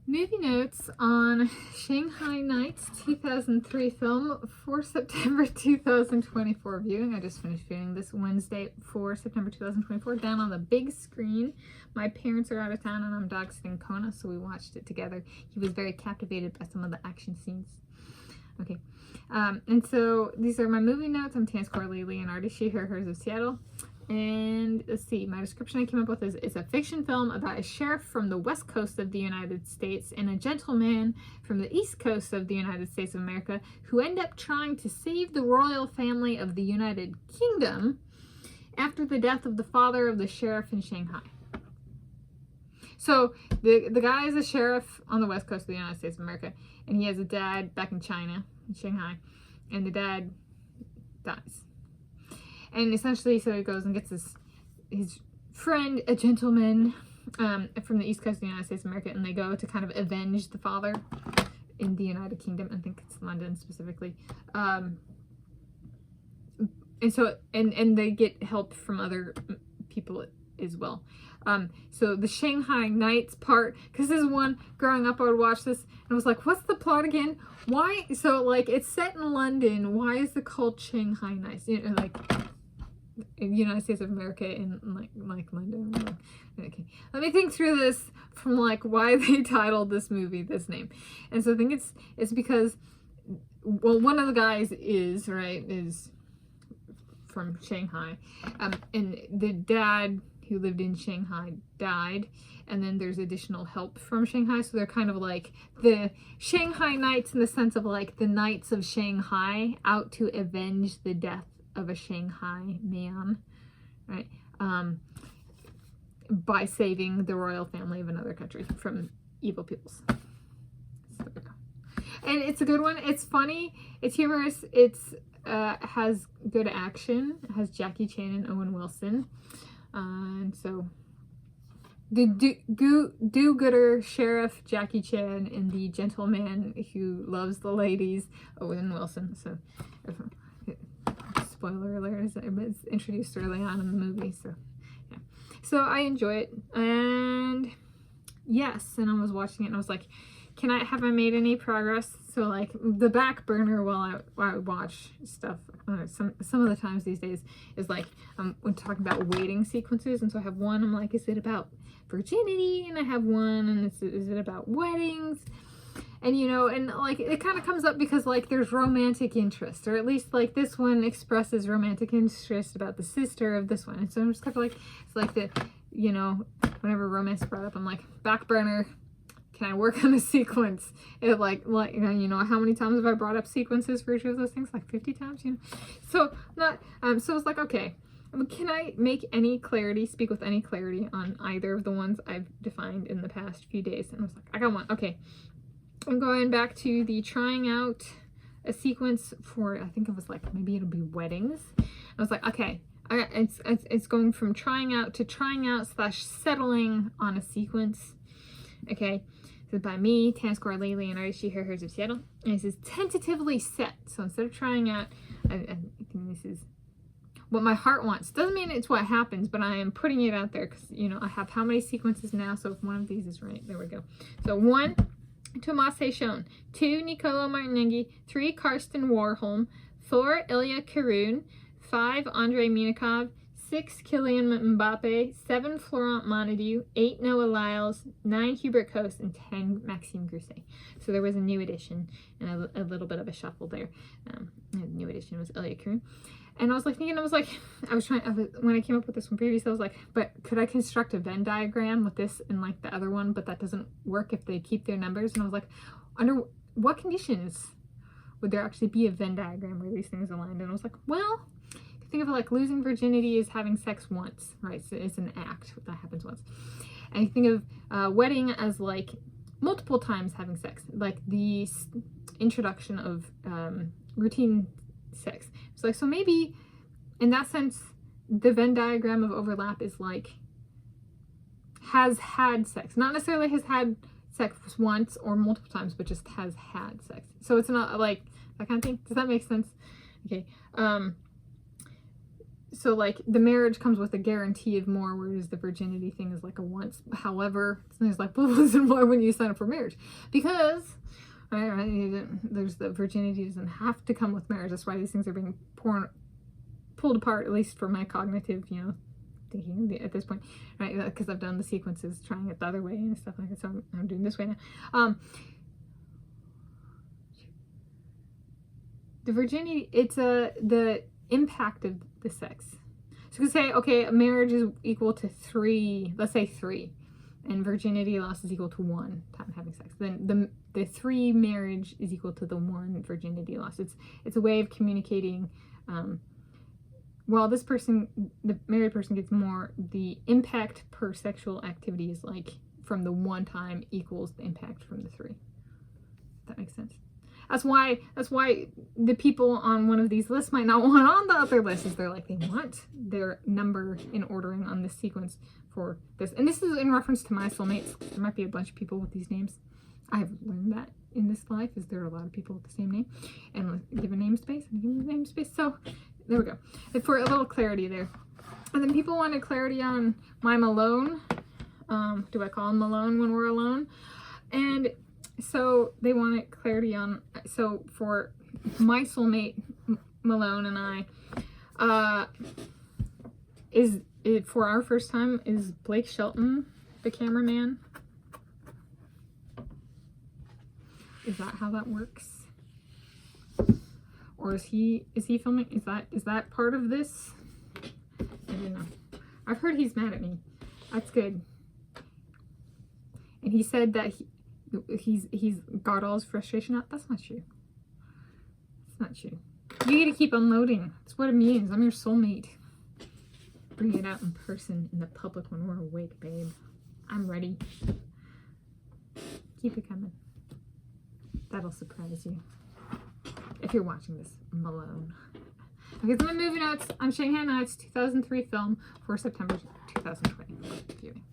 Movie notes on Shanghai Knights 2003 film for September 2024 viewing. I just finished viewing this Wednesday for September 2024 down on the big screen. My parents are out of town and I'm dog sitting Kona, so we watched it together. He was very captivated by some of the action scenes. Okay, and so these are my movie notes. I'm Tanis Coralee Leonhardi, she, her, hers of Seattle. And let's see, my description I came up with is it's a fiction film about a sheriff from the west coast of the United States and a gentleman from the east coast of the United States of America who end up trying to save the royal family of the United Kingdom after the death of the father of the sheriff in Shanghai. So the guy is a sheriff on the west coast of the United States of America, and he has a dad back in China, in Shanghai, and the dad dies. And essentially, so he goes and gets his friend, a gentleman from the east coast of the United States of America, and they go to kind of avenge the father in the United Kingdom. I think it's London specifically. And so, and they get help from other people as well. So the Shanghai Knights part, because this is one, growing up I would watch this and I was like, what's the plot again? Why? So like, it's set in London. Why is it called Shanghai Knights? You know, like United States of America in like London. Okay, let me think through this from like why they titled this movie this name. And so I think it's because, well, one of the guys is from Shanghai, and the dad who lived in Shanghai died, and then there's additional help from Shanghai, so they're kind of like the Shanghai Knights in the sense of like the Knights of Shanghai out to avenge the death of a Shanghai man, right? By saving the royal family of another country from evil peoples. So there we go. And it's a good one. It's funny. It's humorous. It's has good action. It has Jackie Chan and Owen Wilson. And so the do-gooder sheriff Jackie Chan and the gentleman who loves the ladies Owen Wilson. So spoiler alert, it's introduced early on in the movie. So yeah, so I enjoy it. And yes, and I was watching it and I was like, have I made any progress? So like the back burner while I watch stuff some of the times these days is like when talking about waiting sequences, and so I have one, I'm like, is it about virginity? And I have one, and is it about weddings? And you know, and like it kind of comes up because like there's romantic interest, or at least like this one expresses romantic interest about the sister of this one, and so I'm just kind of like, it's like the, you know, whenever romance is brought up, I'm like, back burner. Can I work on a sequence? It like you know, how many times have I brought up sequences for each of those things? Like 50 times, you know. So not so it's like, okay, can I make any clarity, speak with any clarity on either of the ones I've defined in the past few days? And I was like, I got one. Okay, I'm going back to the trying out a sequence for, I think it was like, maybe it'll be weddings. I was like, okay, it's going from trying out to trying out / settling on a sequence. Okay. So by me, Tanis Coralee Leonhardi, she, her, hers of Seattle. And it says tentatively set. So instead of trying out, I think this is what my heart wants. Doesn't mean it's what happens, but I am putting it out there because, you know, I have how many sequences now? So if one of these is right, there we go. So 1, Tomas Hayshon. 2, Nicolo Martinenghi. 3, Karsten Warholm. 4, Ilya Karun. 5, Andrei Minikov. 6, Kylian Mbappe. 7, Florent Monadieu. 8, Noah Lyles. 9, Hubert Coase. And 10, Maxime Grousset. So there was a new addition and a little bit of a shuffle there. The new addition was Ilya Karun. And I was like thinking, when I came up with this one previously, I was like, but could I construct a Venn diagram with this and like the other one, but that doesn't work if they keep their numbers? And I was like, under what conditions would there actually be a Venn diagram where these things aligned? And I was like, well, think of it like losing virginity is having sex once, right? So it's an act that happens once. And you think of wedding as like multiple times having sex, like the introduction of routine sex. It's like, so maybe in that sense, the Venn diagram of overlap is like has had sex, not necessarily has had sex once or multiple times, but just has had sex. So it's not like that kind of thing. Does that make sense? Okay. so like the marriage comes with a guarantee of more, whereas the virginity thing is like a once. However, there's like, well, listen, why wouldn't you sign up for marriage? Because there's the virginity doesn't have to come with marriage. That's why these things are being pulled apart, at least for my cognitive, thinking at this point, right? Because I've done the sequences, trying it the other way and stuff like that. So I'm doing this way now. The virginity, it's the impact of the sex. So you could say, okay, a marriage is equal to 3, let's say 3, and virginity loss is equal to 1 time having sex. Then the 3 marriage is equal to the 1 virginity loss. It's a way of communicating. Well, this person, the married person, gets more. The impact per sexual activity is like from the 1 time equals the impact from the 3. That makes sense. That's why the people on one of these lists might not want on the other list, is they're like, they want their number in ordering on this sequence for this. And this is in reference to my soulmates. There might be a bunch of people with these names. I've learned that in this life, is there are a lot of people with the same name. And give a namespace, and give a namespace. So there we go. And for a little clarity there. And then people wanted clarity on my Malone. Do I call him Malone when we're alone? And so they wanted clarity on, so for my soulmate, Malone and I, is it for our first time, is Blake Shelton the cameraman? Is that how that works? Or is he filming? Is that part of this? I don't know. I've heard he's mad at me. That's good. And he said that he's got all his frustration out. That's not true. It's not true. You get to keep unloading. That's what it means. I'm your soulmate. Bring it out in person, in the public, when we're awake, babe. I'm ready. Keep it coming. That'll surprise you. If you're watching this, Malone. Okay, so my movie notes on Shanghai Knights 2003 film for September 2020 viewing.